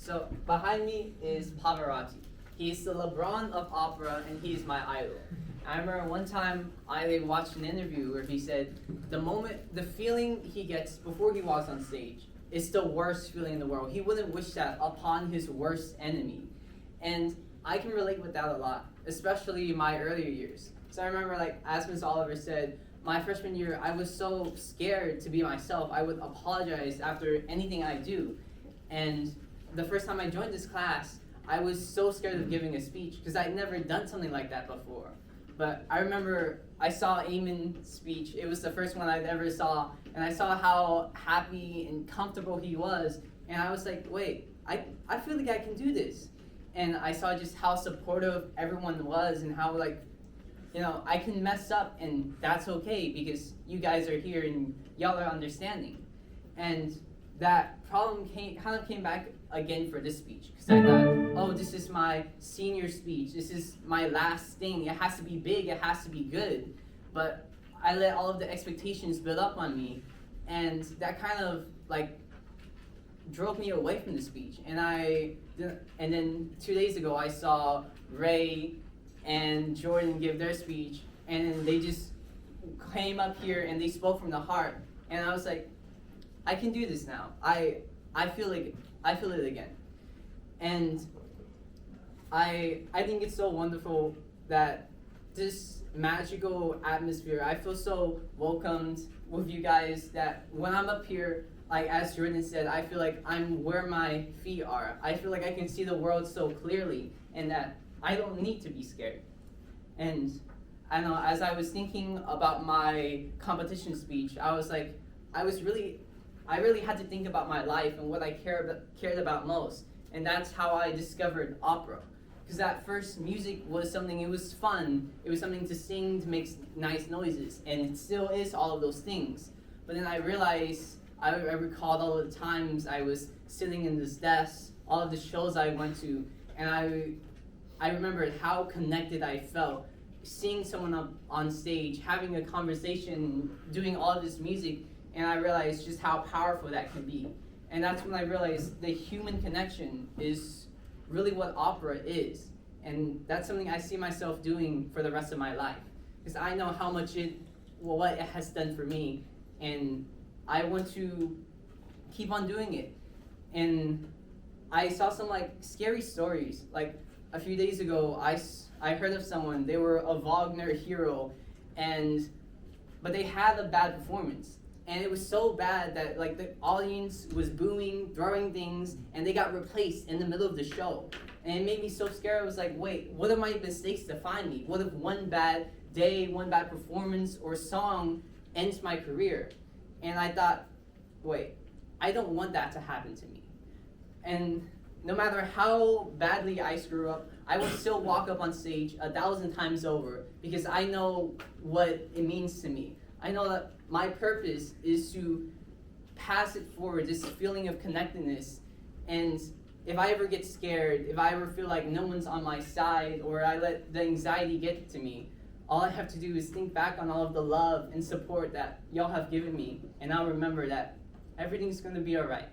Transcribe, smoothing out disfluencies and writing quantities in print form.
So behind me is Pavarotti. He's the LeBron of opera, and he's my idol. I remember one time I watched an interview where he said the feeling he gets before he walks on stage is the worst feeling in the world. He wouldn't wish that upon his worst enemy. And I can relate with that a lot, especially my earlier years. So I remember, like, as Ms. Oliver said, my freshman year, I was so scared to be myself. I would apologize after anything I do. And the first time I joined this class, I was so scared of giving a speech because I'd never done something like that before. But I remember I saw Eamon's speech. It was the first one I'd ever saw, and I saw how happy and comfortable he was, and I was like, wait, I feel like I can do this. And I saw just how supportive everyone was and how, like, I can mess up and that's okay because you guys are here and y'all are understanding. And that problem kind of came back again for this speech because I thought, oh, this is my senior speech. This is my last thing. It has to be big. It has to be good. But I let all of the expectations build up on me, and that kind of like drove me away from the speech. And then 2 days ago, I saw Ray and Jordan give their speech, and they just came up here and they spoke from the heart. And I was like, I can do this now. I feel it again. And I think it's so wonderful that this magical atmosphere, I feel so welcomed with you guys that when I'm up here, like as Jordan said, I feel like I'm where my feet are. I feel like I can see the world so clearly and that I don't need to be scared. And I know as I was thinking about my competition speech, I really had to think about my life and what I cared about most. And that's how I discovered opera. Because at first, music was something, it was fun. It was something to sing, to make nice noises. And it still is all of those things. But then I realized, I recalled all of the times I was sitting in this desk, all of the shows I went to, and I remembered how connected I felt seeing someone up on stage, having a conversation, doing all of this music, and I realized just how powerful that can be. And that's when I realized the human connection is really what opera is. And that's something I see myself doing for the rest of my life. Because I know how much what it has done for me, and I want to keep on doing it. And I saw some like scary stories. Like a few days ago, I heard of someone, they were a Wagner hero, but they had a bad performance. And it was so bad that like the audience was booing, throwing things, and they got replaced in the middle of the show. And it made me so scared. I was like, wait, what if my mistakes define me? What if one bad day, one bad performance or song ends my career? And I thought, wait, I don't want that to happen to me. And no matter how badly I screw up, I will still walk up on stage 1,000 times over because I know what it means to me. I know that my purpose is to pass it forward, this feeling of connectedness. And if I ever get scared, if I ever feel like no one's on my side, or I let the anxiety get to me, all I have to do is think back on all of the love and support that y'all have given me, and I'll remember that everything's gonna be all right.